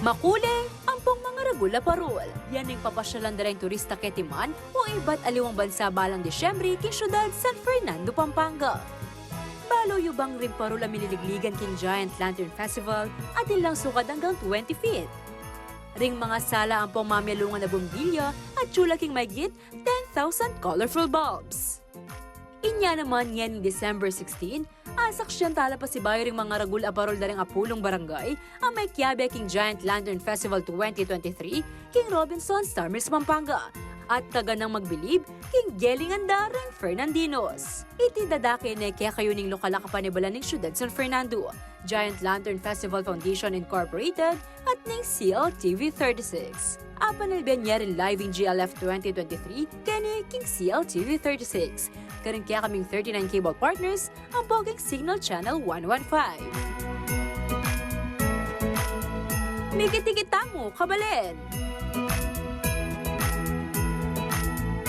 Makule, ampong mga ragula parol. Yan ang papasyalan darayng turista ketiman o iba't aliwang bansa balang Disyembre king syudad San Fernando, Pampanga. Balo yubang rin parol ang miniligligan king Giant Lantern Festival at ilang sukad hanggang 20 feet. Ring mga sala ang pamamyalungan na bumbilya at tsula king mayigit 10,000 colorful bulbs. Inya naman yan December 16, asak siyang tala pa si bayo ring mga ragul aparol daring apulong barangay ang may kiyabe king Giant Lantern Festival 2023 king Robinsons Starmills, Pampanga at taganang magbilib king Gelingan daring Fernandinos. Iti dadake na kaya kayo ning lokala kapanibalan ning syudad San Fernando, Giant Lantern Festival Foundation Incorporated at ning CLTV36. Apanilbihan niya rin live in GLF 2023 kani king CLTV36. Karin kaya kaming 39 cable partners ang boging Signal Channel 115. Migit-tigit mo, Kabalen!